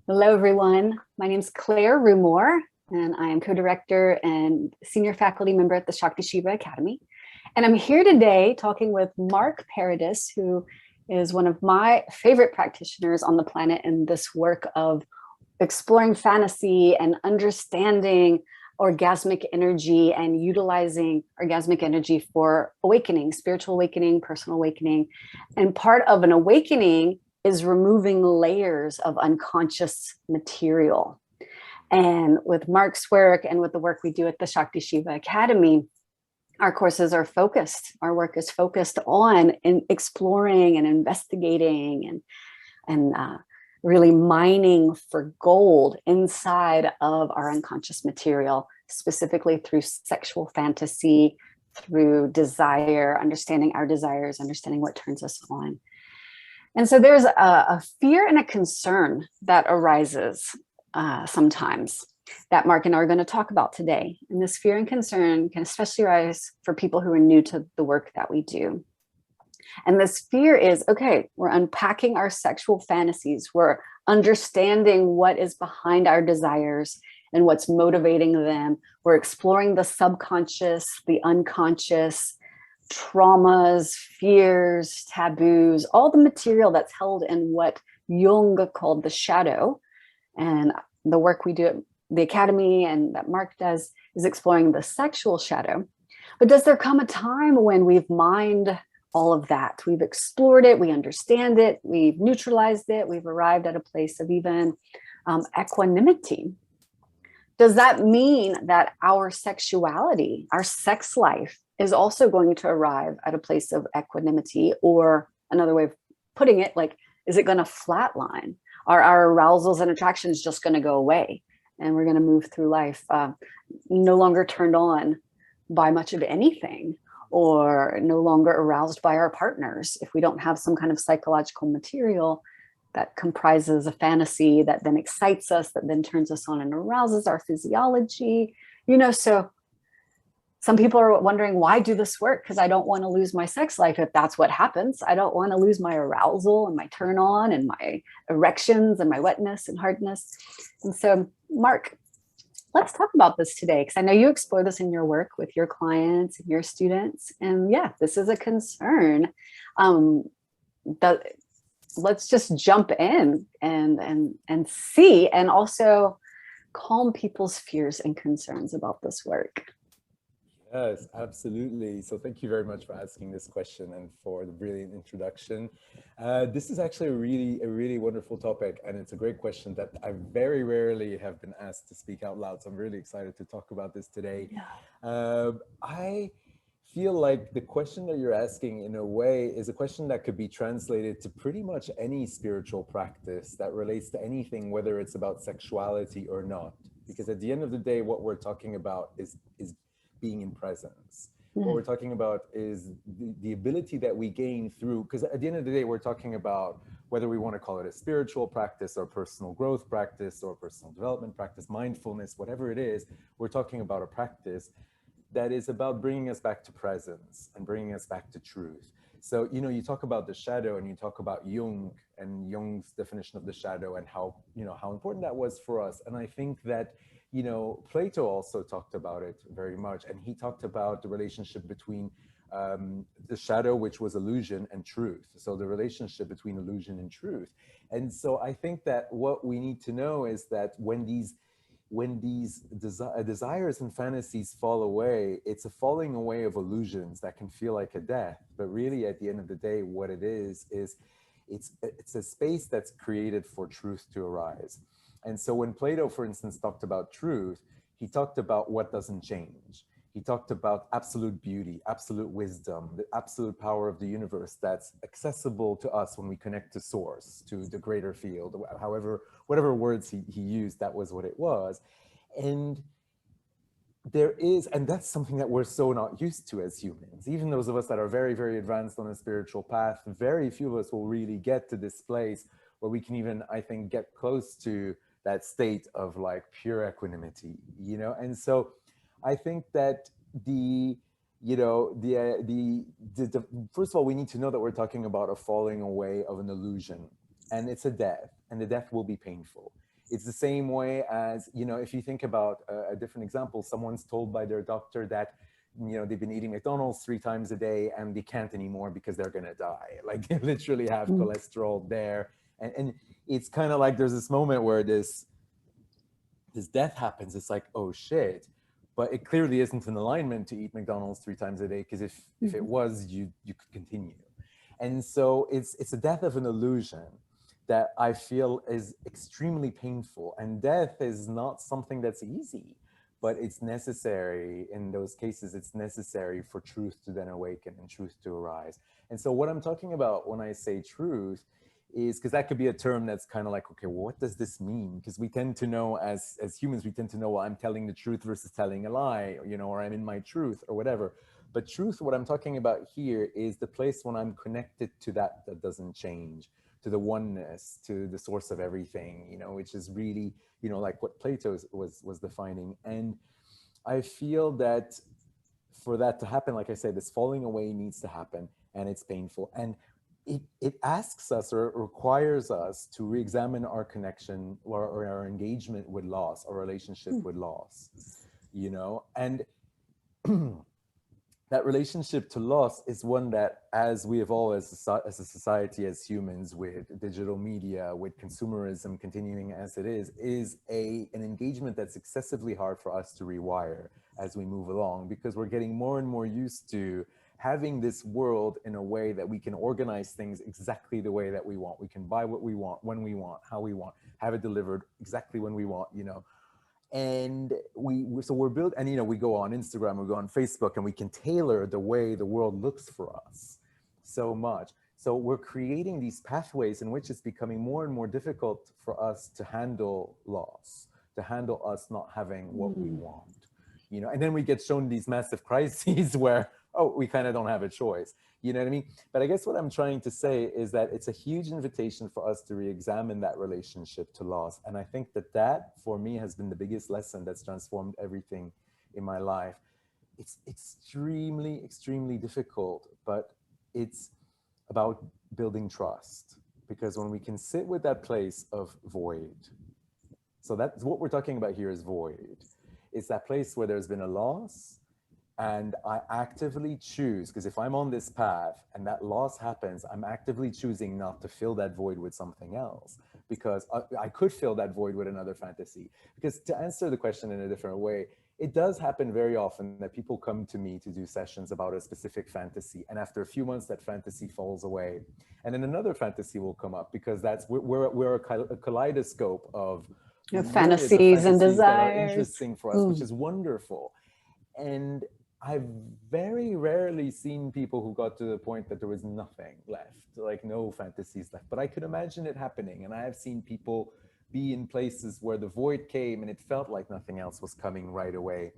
Hello, everyone. My name is Claire Rumore, and I am co-director and senior faculty member at the Shakti Shiva Academy. And I'm here today talking with Marc Peridis, who is one of my favorite practitioners on the planet in this work of exploring fantasy and understanding orgasmic energy and utilizing orgasmic energy for awakening, spiritual awakening, personal awakening. And part of an awakening is removing layers of unconscious material. And with Marc's work and with the work we do at the Shakti Shiva Academy, our courses are focused. Our work is focused on exploring and investigating and really mining for gold inside of our unconscious material, specifically through sexual fantasy, through desire, understanding our desires, understanding what turns us on. And so there's a fear and a concern that arises sometimes that Marc and I are going to talk about today. And this fear and concern can especially arise for people who are new to the work that we do. And this fear is, okay, we're unpacking our sexual fantasies. We're understanding what is behind our desires and what's motivating them. We're exploring the subconscious, the unconscious, traumas, fears, taboos, all the material that's held in what Jung called the shadow. And the work we do at the Academy and that Marc does is exploring the sexual shadow. But does there come a time when we've mined all of that? We've explored it, we understand it, we've neutralized it, we've arrived at a place of even equanimity. Does that mean that our sexuality, our sex life, is also going to arrive at a place of equanimity? Or another way of putting it, like, is it going to flatline? Are our arousals and attractions just going to go away? And we're going to move through life no longer turned on by much of anything, or no longer aroused by our partners if we don't have some kind of psychological material that comprises a fantasy that then excites us, that then turns us on and arouses our physiology. So some people are wondering, why do this work? Because I don't want to lose my sex life if that's what happens. I don't want to lose my arousal and my turn on and my erections and my wetness and hardness. And so, Marc, let's talk about this today, because I know you explore this in your work with your clients and your students. And yeah, this is a concern. Let's just jump in and see, and also calm people's fears and concerns about this work. Yes, absolutely. So thank you very much for asking this question and for the brilliant introduction. This is actually a really wonderful topic, and it's a great question that I very rarely have been asked to speak out loud. So I'm really excited to talk about this today. I feel like the question that you're asking, in a way, is a question that could be translated to pretty much any spiritual practice that relates to anything, whether it's about sexuality or not. Because at the end of the day, what we're talking about is being in presence. What we're talking about is the ability that we gain through, because at the end of the day, we're talking about whether we want to call it a spiritual practice or personal growth practice or personal development practice, mindfulness, whatever it is, we're talking about a practice that is about bringing us back to presence and bringing us back to truth. So, you talk about the shadow and you talk about Jung and Jung's definition of the shadow and how important that was for us. And I think that Plato also talked about it very much, and he talked about the relationship between the shadow, which was illusion, and truth. So the relationship between illusion and truth. And so I think that what we need to know is that when these desires and fantasies fall away, it's a falling away of illusions that can feel like a death. But really, at the end of the day, what it is it's a space that's created for truth to arise. And so when Plato, for instance, talked about truth, he talked about what doesn't change. He talked about absolute beauty, absolute wisdom, the absolute power of the universe that's accessible to us when we connect to source, to the greater field, whatever words he used, that was what it was. And that's something that we're so not used to as humans. Even those of us that are very, very advanced on a spiritual path, very few of us will really get to this place where we can even, I think, get close to that state of like pure equanimity, And so I think that first of all, we need to know that we're talking about a falling away of an illusion, and it's a death, and the death will be painful. It's the same way as, you know, if you think about a different example, someone's told by their doctor that, you know, they've been eating McDonald's 3 times a day and they can't anymore because they're gonna die. Like they literally have cholesterol there. And it's kind of like there's this moment where this death happens. It's like, oh shit. But it clearly isn't in alignment to eat McDonald's 3 times a day, because if it was, you could continue. And so it's a death of an illusion that I feel is extremely painful. And death is not something that's easy, but it's necessary in those cases. It's necessary for truth to then awaken and truth to arise. And so what I'm talking about when I say truth is, because that could be a term that's kind of like, okay, well, what does this mean? Because we tend to know as humans, we tend to know, well, I'm telling the truth versus telling a lie, you know, or I'm in my truth or whatever. But truth, what I'm talking about here is the place when I'm connected to that doesn't change, to the oneness, to the source of everything, you know, which is really, you know, like what Plato was defining. And I feel that for that to happen, like I said, this falling away needs to happen, and it's painful. And it asks us, or it requires us to re-examine our connection or our engagement with loss, our relationship with loss, you know. And that relationship to loss is one that, as we evolve as a society, as humans, with digital media, with consumerism continuing as it is an engagement that's excessively hard for us to rewire as we move along, because we're getting more and more used to having this world in a way that we can organize things exactly the way that we want. We can buy what we want, when we want, how we want, have it delivered exactly when we want, you know. And so we're built, and you know, we go on Instagram, we go on Facebook, and we can tailor the way the world looks for us so much. So we're creating these pathways in which it's becoming more and more difficult for us to handle loss, to handle us not having what we want, you know. And then we get shown these massive crises where, oh, we kind of don't have a choice. You know what I mean? But I guess what I'm trying to say is that it's a huge invitation for us to re-examine that relationship to loss. And I think that for me has been the biggest lesson that's transformed everything in my life. It's extremely, extremely difficult, but it's about building trust. Because when we can sit with that place of void, so that's what we're talking about here, is void. It's that place where there's been a loss, and I actively choose, because if I'm on this path and that loss happens, I'm actively choosing not to fill that void with something else, because I could fill that void with another fantasy. Because to answer the question in a different way, it does happen very often that people come to me to do sessions about a specific fantasy, and after a few months that fantasy falls away, and then another fantasy will come up, because we're a kaleidoscope of fantasies and desires that are interesting for us, which is wonderful. And I've very rarely seen people who got to the point that there was nothing left, like no fantasies left. But I could imagine it happening. And I have seen people be in places where the void came and it felt like nothing else was coming right away.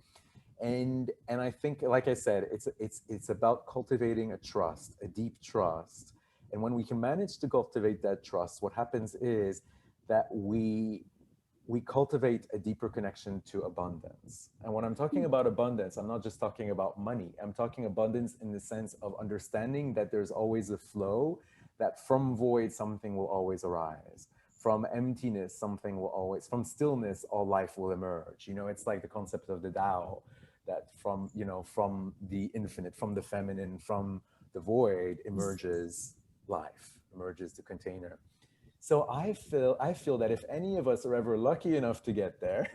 And I think, like I said, it's about cultivating a trust, a deep trust. And when we can manage to cultivate that trust, what happens is that we cultivate a deeper connection to abundance. And when I'm talking about abundance, I'm not just talking about money. I'm talking abundance in the sense of understanding that there's always a flow, that from void, something will always arise. From emptiness, something will always, from stillness, all life will emerge. You know, it's like the concept of the Tao, that from, you know, from the infinite, from the feminine, from the void emerges life, emerges the container. So I feel that if any of us are ever lucky enough to get there,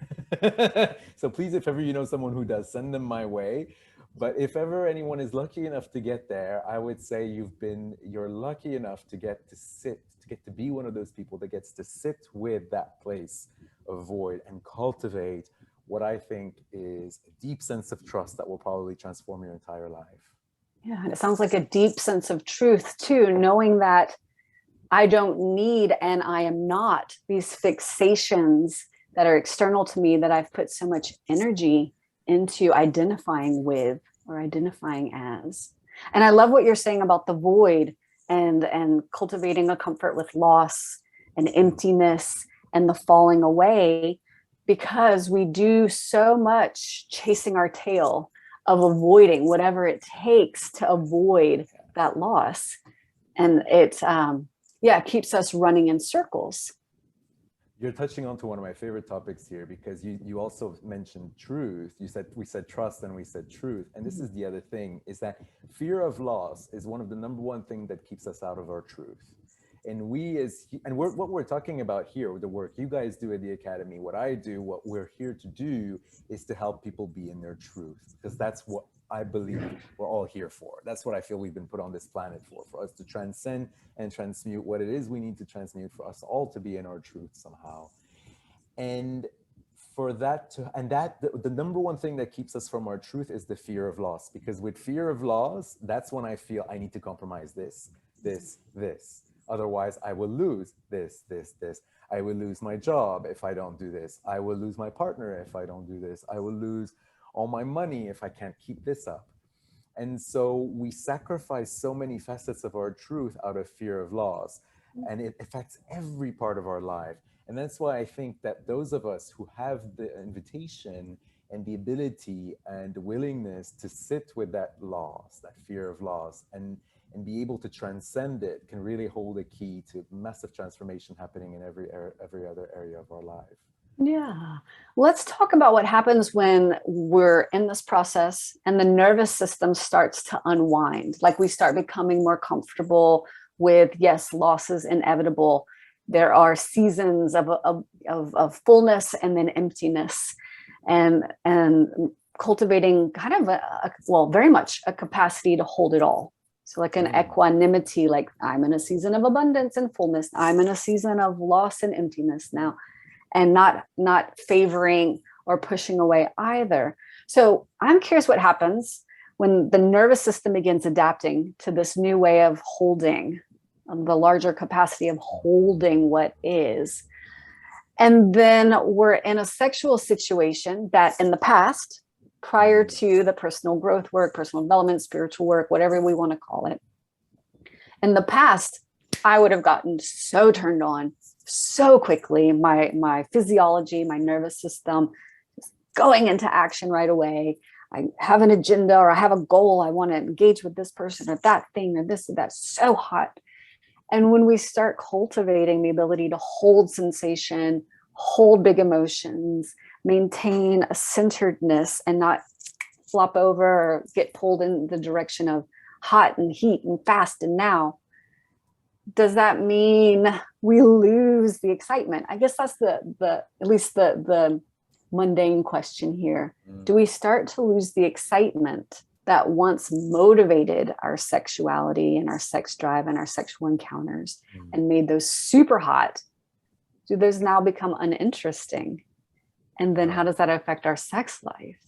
so please, if ever you know someone who does, send them my way. But if ever anyone is lucky enough to get there, I would say you're lucky enough to get to be one of those people that gets to sit with that place of void and cultivate what I think is a deep sense of trust that will probably transform your entire life. Yeah, and it sounds like a deep sense of truth too, knowing that I don't need and I am not these fixations that are external to me that I've put so much energy into identifying with or identifying as. And I love what you're saying about the void and cultivating a comfort with loss and emptiness and the falling away, because we do so much chasing our tail of avoiding whatever it takes to avoid that loss. And it keeps us running in circles. You're touching on to one of my favorite topics here, because you also mentioned truth. We said trust and we said truth. And this is the other thing, is that fear of loss is one of the number one thing that keeps us out of our truth. And what we're talking about here, the work you guys do at the Academy, what I do, what we're here to do is to help people be in their truth, because that's what I believe we're all here for. That's what I feel we've been put on this planet for us to transcend and transmute what it is we need to transmute, for us all to be in our truth somehow. And for that to, and that the number one thing that keeps us from our truth is the fear of loss, because with fear of loss, that's when I feel I need to compromise this. Otherwise, I will lose this. I will lose my job if I don't do this. I will lose my partner if I don't do this. I will lose all my money if I can't keep this up. And so we sacrifice so many facets of our truth out of fear of loss, and it affects every part of our life. And that's why I think that those of us who have the invitation and the ability and the willingness to sit with that loss, that fear of loss, and be able to transcend it, can really hold a key to massive transformation happening in every other area of our life. Yeah. Let's talk about what happens when we're in this process and the nervous system starts to unwind. Like we start becoming more comfortable with, yes, loss is inevitable. There are seasons of fullness and then emptiness, and cultivating kind of very much a capacity to hold it all. So like an equanimity, like I'm in a season of abundance and fullness. I'm in a season of loss and emptiness now, and not favoring or pushing away either. So I'm curious what happens when the nervous system begins adapting to this new way of holding, the larger capacity of holding what is. And then we're in a sexual situation that in the past, prior to the personal growth work, personal development, spiritual work, whatever we want to call it. In the past, I would have gotten so turned on so quickly, my physiology, my nervous system, just going into action right away. I have an agenda or I have a goal. I want to engage with this person or that thing or this or that. So hot. And when we start cultivating the ability to hold sensation, hold big emotions, maintain a centeredness and not flop over or get pulled in the direction of hot and heat and fast and now, does that mean we lose the excitement? I guess that's at least the mundane question here. Do we start to lose the excitement that once motivated our sexuality and our sex drive and our sexual encounters and made those super hot? Do those now become uninteresting? And then how does that affect our sex life?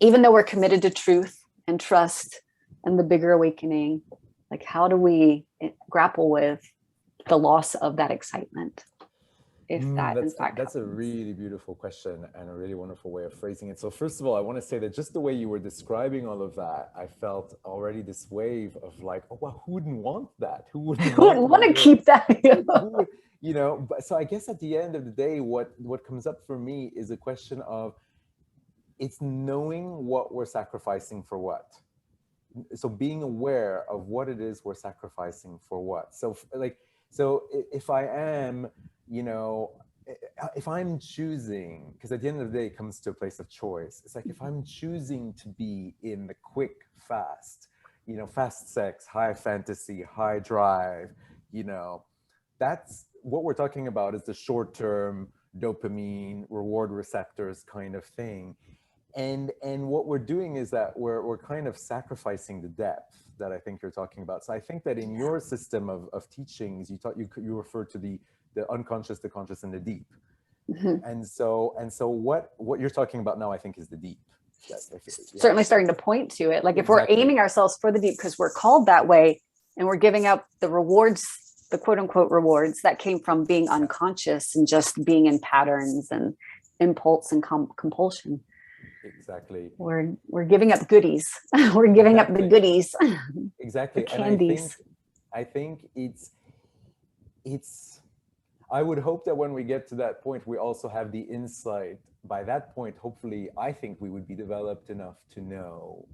Even though we're committed to truth and trust and the bigger awakening, like how do we grapple with the loss of that excitement? If that in fact that's a really beautiful question and a really wonderful way of phrasing it. So first of all, I want to say that just the way you were describing all of that, I felt already this wave of like, oh, well, who wouldn't want that? Who wouldn't want to keep that? You know, but so I guess at the end of the day, what comes up for me is a question of, it's knowing what we're sacrificing for what. So being aware of what it is we're sacrificing for what. So if I am, if I'm choosing, because at the end of the day, it comes to a place of choice. It's like, if I'm choosing to be in the quick, fast, fast sex, high fantasy, high drive, that's what we're talking about, is the short-term dopamine reward receptors kind of thing. And what we're doing is that we're kind of sacrificing the depth that I think you're talking about. So I think that in your system of teachings, you refer to the unconscious, the conscious, and the deep. And so what you're talking about now, I think, is the deep. Certainly starting to point to it. Like if we're aiming ourselves for the deep because we're called that way, and we're giving up the rewards, the quote unquote rewards that came from being unconscious and just being in patterns and impulse and compulsion. Exactly. We're giving up goodies. We're giving up the goodies. Exactly. The candies. And I think it's I would hope that when we get to that point, we also have the insight. By that point, hopefully, I think we would be developed enough to know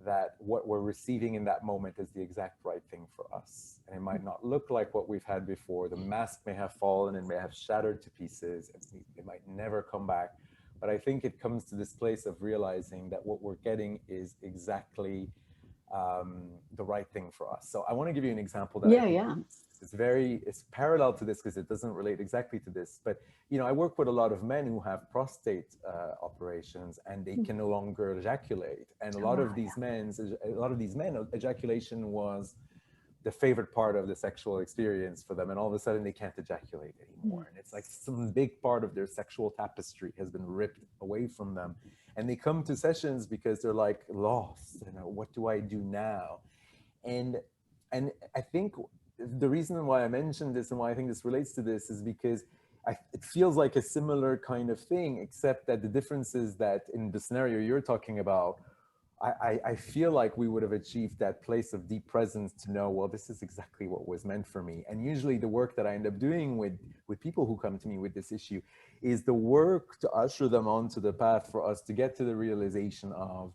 that what we're receiving in that moment is the exact right thing for us. And it might not look like what we've had before. The mask may have fallen and may have shattered to pieces. It might never come back. But I think it comes to this place of realizing that what we're getting is exactly the right thing for us. So I want to give you an example that I think it's parallel to this because it doesn't relate exactly to this. But I work with a lot of men who have prostate operations and they can no longer ejaculate. And a lot of these men, ejaculation was the favorite part of the sexual experience for them, and all of a sudden they can't ejaculate anymore. And it's like some big part of their sexual tapestry has been ripped away from them. And they come to sessions because they're like lost, what do I do now? And I think the reason why I mentioned this and why I think this relates to this is because it feels like a similar kind of thing, except that the difference is that in the scenario you're talking about, I feel like we would have achieved that place of deep presence to know, well, this is exactly what was meant for me. And usually the work that I end up doing with people who come to me with this issue is the work to usher them onto the path for us to get to the realization of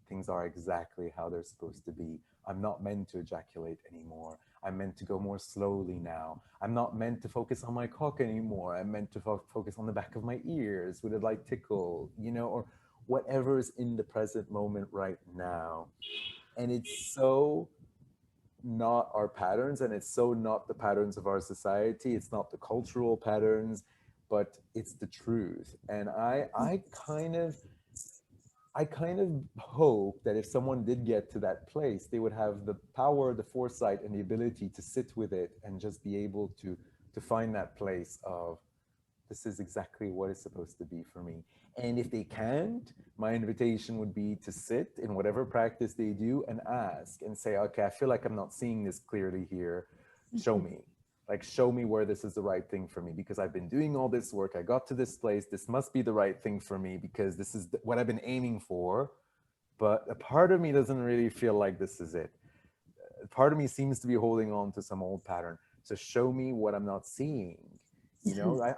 things are exactly how they're supposed to be. I'm not meant to ejaculate anymore. I'm meant to go more slowly now. I'm not meant to focus on my cock anymore. I'm meant to focus on the back of my ears with a light tickle, or whatever is in the present moment right now. And it's so not our patterns, and it's so not the patterns of our society. It's not the cultural patterns, but it's the truth. And I kind of hope that if someone did get to that place, they would have the power, the foresight, and the ability to sit with it and just be able to find that place of, this is exactly what is supposed to be for me. And if they can't, my invitation would be to sit in whatever practice they do and ask and say, okay, I feel like I'm not seeing this clearly here. Show me. Like, show me where this is the right thing for me, because I've been doing all this work. I got to this place. This must be the right thing for me because this is what I've been aiming for. But a part of me doesn't really feel like this is it. A part of me seems to be holding on to some old pattern. So show me what I'm not seeing.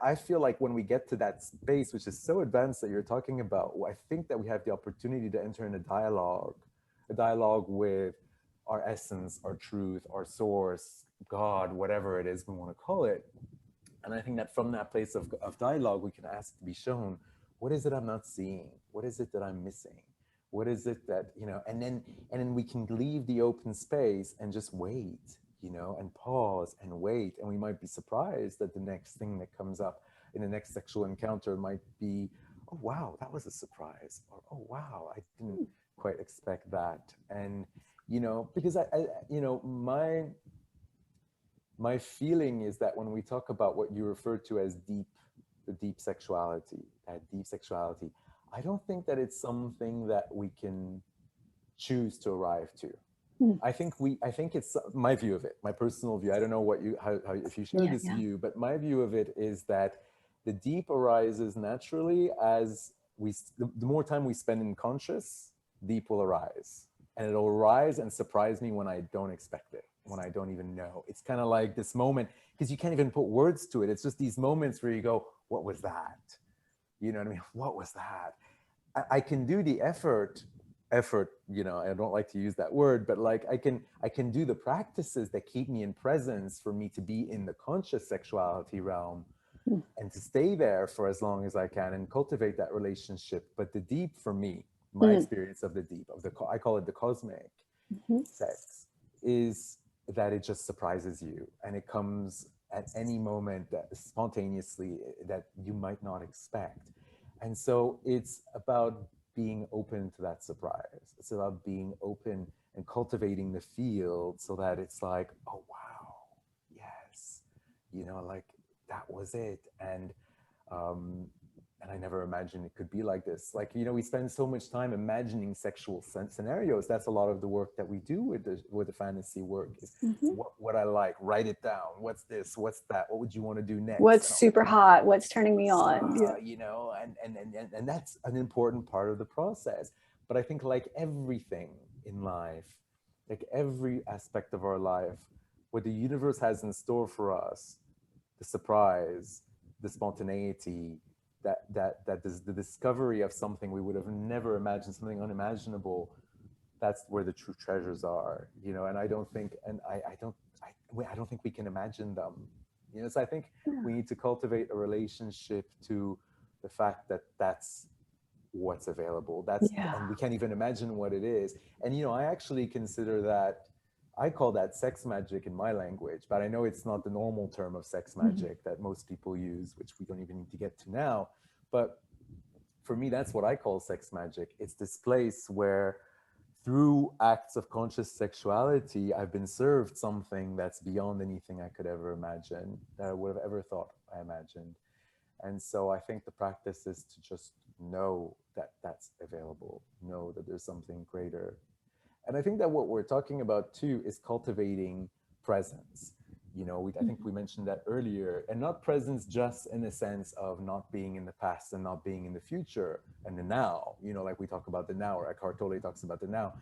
I feel like when we get to that space, which is so advanced that you're talking about, I think that we have the opportunity to enter in a dialogue with our essence, our truth, our source, God, whatever it is we want to call it. And I think that from that place of dialogue, we can ask to be shown, what is it I'm not seeing? What is it that I'm missing? What is it that, and then we can leave the open space and just wait, and pause and wait. And we might be surprised that the next thing that comes up in the next sexual encounter might be, oh, wow, that was a surprise. Or, oh, wow, I didn't quite expect that. And, because my feeling is that when we talk about what you refer to as the deep sexuality, I don't think that it's something that we can choose to arrive to. I think it's my view of it, my personal view. I don't know what how if you share this view, but my view of it is that the deep arises naturally as the more time we spend in conscious, deep will arise. And it'll arise and surprise me when I don't expect it, when I don't even know. It's kind of like this moment, because you can't even put words to it. It's just these moments where you go, what was that? You know what I mean? What was that? I can do the effort, I don't like to use that word, but like I can do the practices that keep me in presence for me to be in the conscious sexuality realm and to stay there for as long as I can and cultivate that relationship. But the deep, for me, my experience of the deep, I call it the cosmic sex, is that it just surprises you, and it comes at any moment that spontaneously that you might not expect. And so it's about being open to that surprise. It's about being open and cultivating the field so that it's like, oh, wow, yes, like that was it. And I never imagined it could be like this. Like, we spend so much time imagining sexual scenarios. That's a lot of the work that we do with the fantasy work is what I like, write it down. What's this? What's that? What would you want to do next? What's super hot? What's turning me on? And that's an important part of the process. But I think like everything in life, like every aspect of our life, what the universe has in store for us, the surprise, the spontaneity, that is the discovery of something we would have never imagined, something unimaginable, that's where the true treasures are, you know. And I don't think, and I don't think we can imagine them, you know. So I think we need to cultivate a relationship to the fact that that's what's available. And we can't even imagine what it is. And, you know, I actually consider that, I call that sex magic in my language, but I know it's not the normal term of sex magic that most people use, which we don't even need to get to now. But for me, that's what I call sex magic. It's this place where through acts of conscious sexuality, I've been served something that's beyond anything I could ever imagine, that I would have ever thought I imagined. And so I think the practice is to just know that that's available, know that there's something greater. And I think that what we're talking about too is cultivating presence. You know, I think we mentioned that earlier, and not presence just in the sense of not being in the past and not being in the future and the now, you know, like we talk about the now, or Eckhart Tolle talks about the now.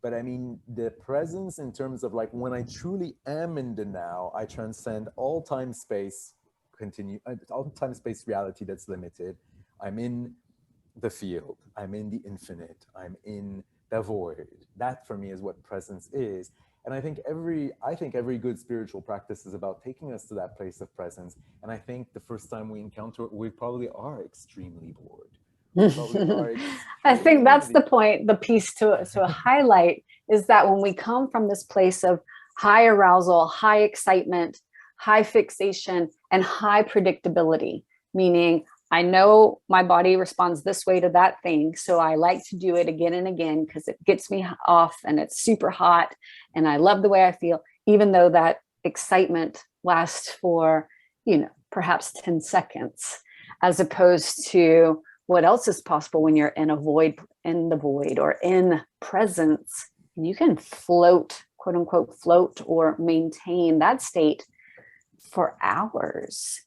But I mean, the presence in terms of like, when I truly am in the now, I transcend all time space, all time space reality that's limited. I'm in the field, I'm in the infinite, I'm in the void. That for me is what presence is. And I think every good spiritual practice is about taking us to that place of presence. And I think the first time we encounter it, we probably are extremely bored. I think that's the point, the piece to highlight is that when we come from this place of high arousal, high excitement, high fixation, and high predictability, meaning I know my body responds this way to that thing, so I like to do it again and again because it gets me off and it's super hot and I love the way I feel, even though that excitement lasts for, you know, perhaps 10 seconds, as opposed to what else is possible when you're in the void or in presence. You can float, quote unquote, float or maintain that state for hours.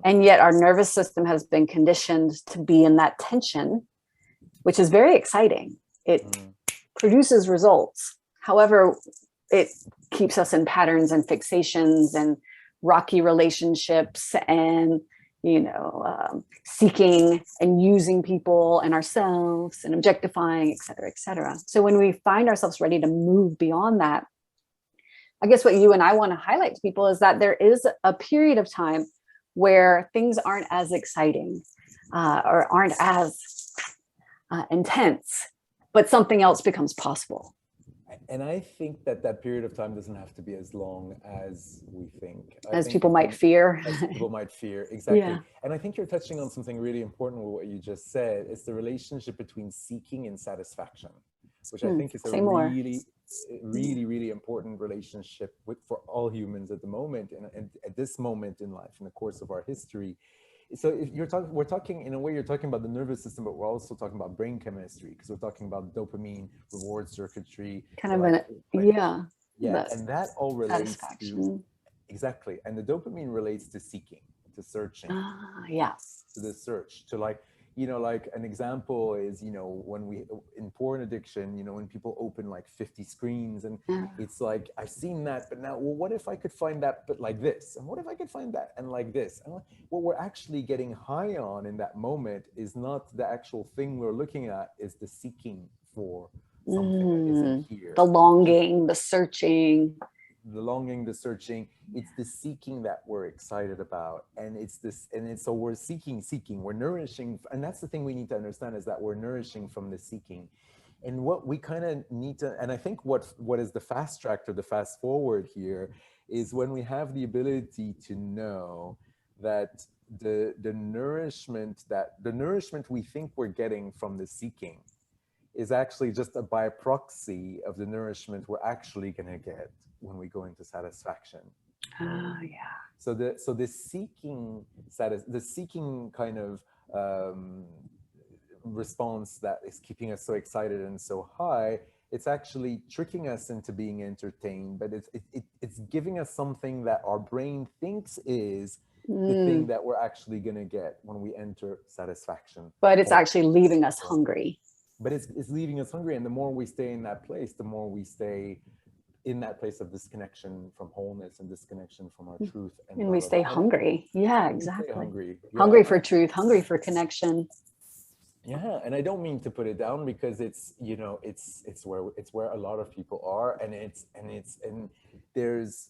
And yet our nervous system has been conditioned to be in that tension, which is very exciting. It produces results. However, it keeps us in patterns and fixations and rocky relationships and, you know, seeking and using people and ourselves and objectifying, et cetera, et cetera. So when we find ourselves ready to move beyond that, I guess what you and I want to highlight to people is that there is a period of time where things aren't as exciting or aren't as intense, but something else becomes possible. And I think that period of time doesn't have to be as long as we think. As people might fear. As people might fear, exactly. Yeah. And I think you're touching on something really important with what you just said. It's the relationship between seeking and satisfaction, which I think is a really important relationship for all humans at the moment and at this moment in life, in the course of our history. So if we're talking in a way, you're talking about the nervous system, but we're also talking about brain chemistry, because we're talking about dopamine, reward circuitry. And that all relates to, exactly. And the dopamine relates to seeking, to searching. To the search, to like, you know, like an example is, you know, when in porn addiction, you know, when people open like 50 screens and it's like, I've seen that, but now, well, what if I could find that, but like this? And what if I could find that and like this? And what we're actually getting high on in that moment is not the actual thing we're looking at, is the seeking for something that isn't here. The longing, the searching. The longing, the searching, it's the seeking that we're excited about. And so we're seeking, we're nourishing. And that's the thing we need to understand, is that we're nourishing from the seeking. And what we kind of need to, and I think what is the fast track or the fast forward here is when we have the ability to know that the nourishment we think we're getting from the seeking is actually just by proxy of the nourishment we're actually going to get when we go into satisfaction. So the seeking kind of response that is keeping us so excited and so high, it's actually tricking us into being entertained, but it's giving us something that our brain thinks is the thing that we're actually going to get when we enter satisfaction. But it's actually leaving us hungry. But it's leaving us hungry, and the more we stay in that place, the more we stay in that place of disconnection from wholeness and disconnection from our truth. And we stay hungry. Yeah, exactly. Hungry. Hungry for truth, hungry for connection. Yeah, and I don't mean to put it down, because it's, you know, it's where a lot of people are, and there's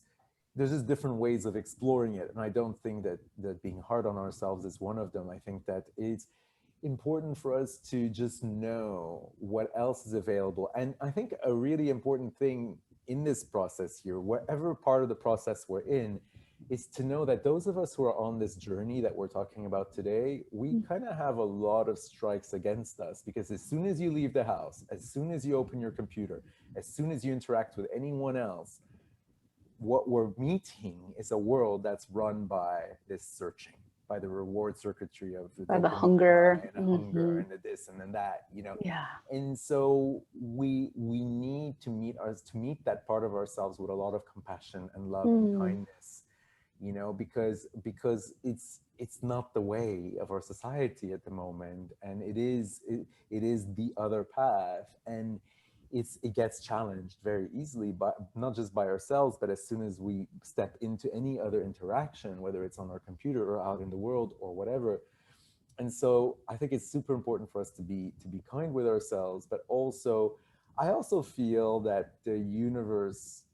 just different ways of exploring it. And I don't think that being hard on ourselves is one of them. I think that it's important for us to just know what else is available. And I think a really important thing in this process here, whatever part of the process we're in, is to know that those of us who are on this journey that we're talking about today, we kind of have a lot of strikes against us, because as soon as you leave the house, as soon as you open your computer, as soon as you interact with anyone else, what we're meeting is a world that's run by this searching, by the reward circuitry of the By the dopamine hunger. high and the hunger and the this and then that, you know. Yeah. And so we need to meet that part of ourselves with a lot of compassion and love and kindness, you know, because it's not the way of our society at the moment, and it is the other path, and it gets challenged very easily, but not just by ourselves, but as soon as we step into any other interaction, whether it's on our computer or out in the world or whatever. And so I think it's super important for us to be kind with ourselves, but also I also feel that the universe,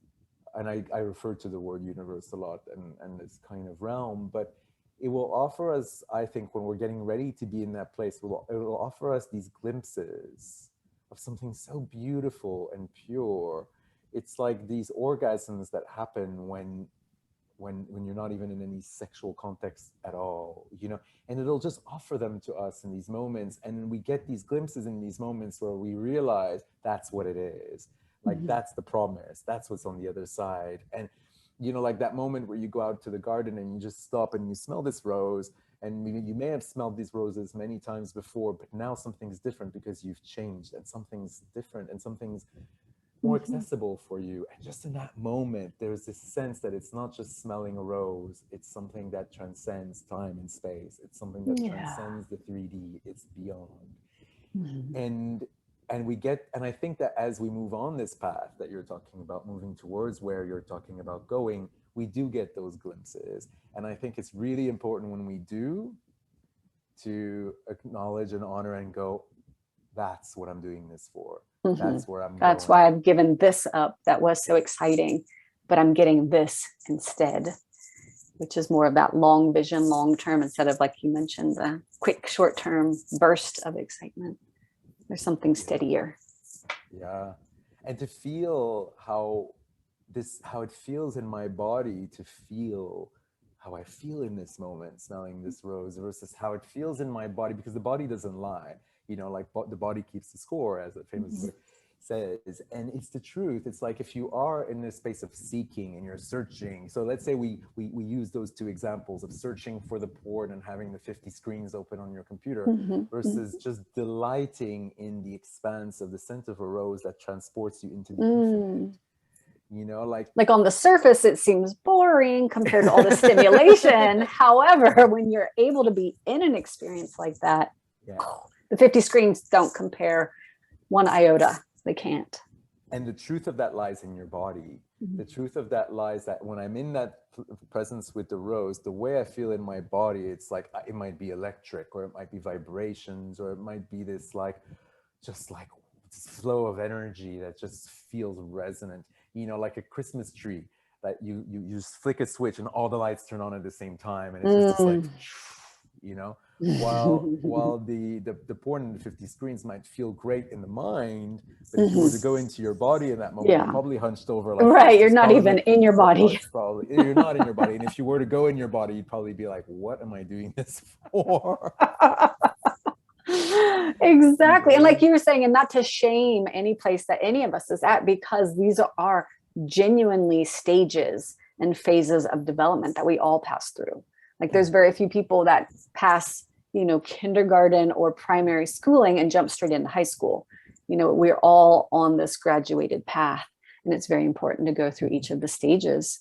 and I refer to the word universe a lot, and this kind of realm, but it will offer us, I think, when we're getting ready to be in that place, it will offer us these glimpses of something so beautiful and pure. It's like these orgasms that happen when you're not even in any sexual context at all, you know, and it'll just offer them to us in these moments, and we get these glimpses in these moments where we realize that's what it is. Like that's the promise, that's what's on the other side. And you know, like that moment where you go out to the garden and you just stop and you smell this rose, and you may have smelled these roses many times before, but now something's different because you've changed, and something's different and something's more accessible for you. And just in that moment, there's this sense that it's not just smelling a rose, it's something that transcends time and space. It's something that transcends the 3D, it's beyond. And we get, and I think that as we move on this path that you're talking about, moving towards where you're talking about going, we do get those glimpses. And I think it's really important when we do to acknowledge and honor and go, that's what I'm doing this for. That's where I'm That's going. why I've given this up. That was so exciting, but I'm getting this instead, which is more about long vision, long term, instead of, like you mentioned, the quick short term burst of excitement. There's something steadier. Yeah. And to feel how it feels in my body, to feel how I feel in this moment, smelling this rose, versus how it feels in my body, because the body doesn't lie, you know, like the body keeps the score, as it famously says. And it's the truth. It's like, if you are in this space of seeking and you're searching, so let's say we use those two examples of searching for the porn and having the 50 screens open on your computer, versus just delighting in the expanse of the scent of a rose that transports you into the infinite. You know, like on the surface, it seems boring compared to all the stimulation. However, when you're able to be in an experience like that, the 50 screens don't compare one iota. They can't. And the truth of that lies in your body. The truth of that lies that when I'm in that presence with the rose, the way I feel in my body, it's like, it might be electric, or it might be vibrations, or it might be this like, just like this flow of energy that just feels resonant. You know, like a Christmas tree that you just flick a switch and all the lights turn on at the same time, and it's just this like, you know, while the porn and the 50 screens might feel great in the mind, but if you were to go into your body in that moment, you're probably hunched over like you're not even in your body. Probably you're not in your body, and if you were to go in your body, you'd probably be like, what am I doing this for? Exactly. And like you were saying, and not to shame any place that any of us is at, because these are genuinely stages and phases of development that we all pass through. Like there's very few people that pass, you know, kindergarten or primary schooling and jump straight into high school. You know, we're all on this graduated path, and it's very important to go through each of the stages.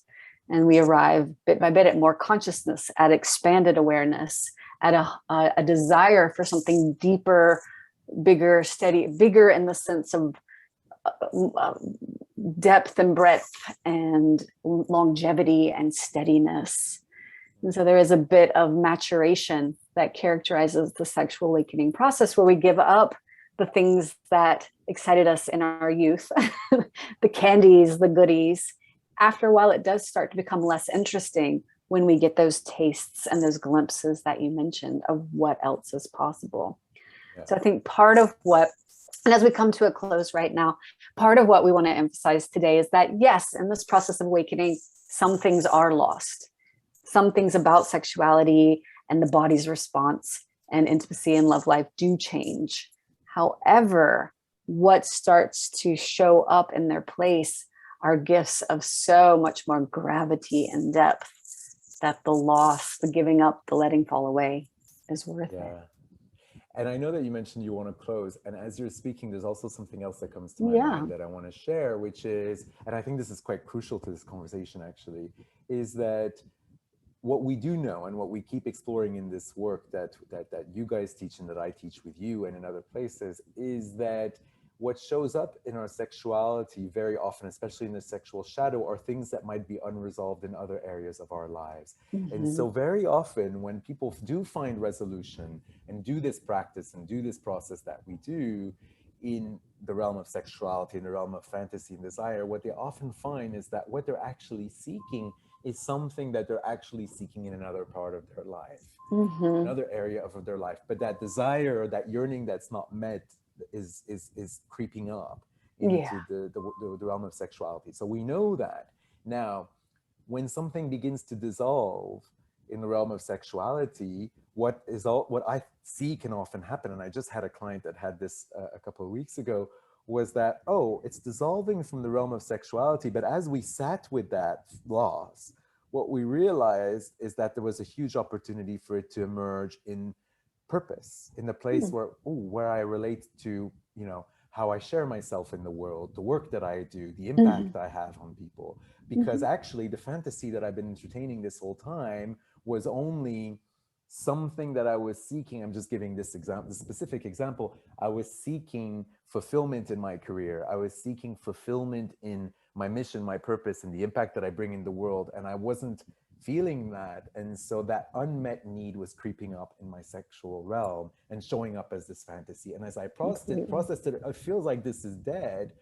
And we arrive bit by bit at more consciousness, at expanded awareness, at a desire for something deeper, bigger, steady, bigger in the sense of depth and breadth and longevity and steadiness. And so there is a bit of maturation that characterizes the sexual awakening process, where we give up the things that excited us in our youth, the candies, the goodies. After a while, it does start to become less interesting when we get those tastes and those glimpses that you mentioned of what else is possible. Yeah. So I think part of what, and as we come to a close right now, part of what we want to emphasize today is that, yes, in this process of awakening, some things are lost. Some things about sexuality and the body's response and intimacy and love life do change. However, what starts to show up in their place are gifts of so much more gravity and depth that the loss, the giving up, the letting fall away is worth it. And I know that you mentioned you want to close, and as you're speaking, there's also something else that comes to my mind that I want to share, which is, and I think this is quite crucial to this conversation actually, is that what we do know and what we keep exploring in this work that you guys teach and that I teach with you and in other places, is that what shows up in our sexuality very often, especially in the sexual shadow, are things that might be unresolved in other areas of our lives. And so very often when people do find resolution and do this practice and do this process that we do in the realm of sexuality, in the realm of fantasy and desire, what they often find is that what they're actually seeking is something that they're actually seeking in another part of their life, another area of their life. But that desire or that yearning that's not met is creeping up into the realm of sexuality. So we know that. Now, when something begins to dissolve in the realm of sexuality, what I see can often happen, and I just had a client that had this a couple of weeks ago, was that, oh, it's dissolving from the realm of sexuality, but as we sat with that loss, what we realized is that there was a huge opportunity for it to emerge in purpose, in the place where I relate to, you know, how I share myself in the world, the work that I do, the impact I have on people. Because actually the fantasy that I've been entertaining this whole time was only something that I was seeking. I'm just giving this example, this specific example. I was seeking fulfillment in my career. I was seeking fulfillment in my mission, my purpose, and the impact that I bring in the world. And I wasn't feeling that. And so that unmet need was creeping up in my sexual realm and showing up as this fantasy. And as I processed it, it feels like this is dead.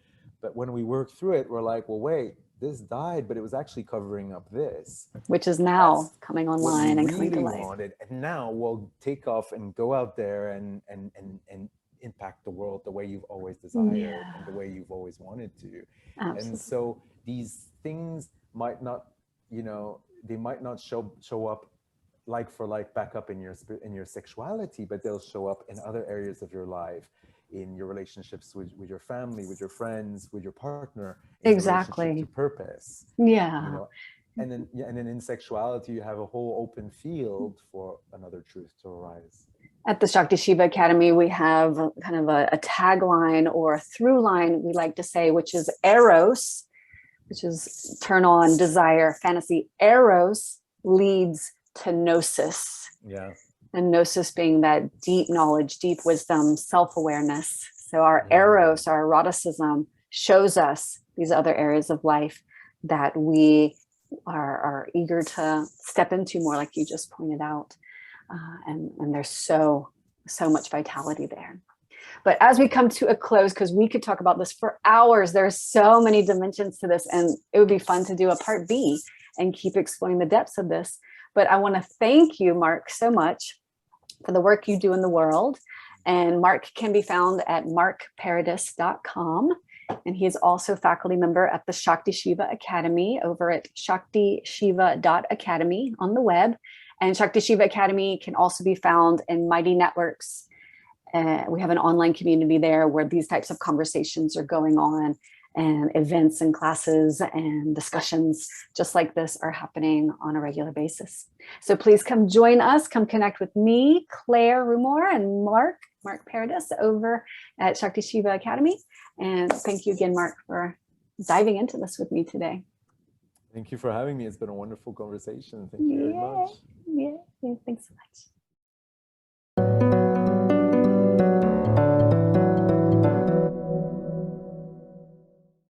But when we work through it, we're like, well, wait, this died, but it was actually covering up this. Which is now coming online and coming to life. Wanted, and now we'll take off and go out there and impact the world the way you've always desired and the way you've always wanted to. Absolutely. And so these things might not, you know, they might not show up like for like back up in your sexuality, but they'll show up in other areas of your life, in your relationships with your family, with your friends, with your partner, in relationship to purpose. You know? And then in sexuality, you have a whole open field for another truth to arise. At the Shakti Shiva Academy, we have kind of a tagline or a through line, we like to say, which is eros, which is turn on, desire, fantasy. Eros leads to gnosis. And gnosis being that deep knowledge, deep wisdom, self-awareness. So our eros, our eroticism, shows us these other areas of life that we are eager to step into more, like you just pointed out. And there's so much vitality there. But as we come to a close, because we could talk about this for hours, there's so many dimensions to this, and it would be fun to do a part B and keep exploring the depths of this. But I want to thank you, Marc, so much for the work you do in the world. And Marc can be found at marcperidis.com. And he is also faculty member at the Shakti Shiva Academy over at shaktishiva.academy on the web. And Shakti Shiva Academy can also be found in Mighty Networks. We have an online community there where these types of conversations are going on, and events and classes and discussions just like this are happening on a regular basis. So please come join us, come connect with me, Claire Rumore, and Marc Peridis over at Shakti Shiva Academy. And thank you again, Marc, for diving into this with me today. Thank you for having me. It's been a wonderful conversation. Thank you very much. Yeah, thanks so much.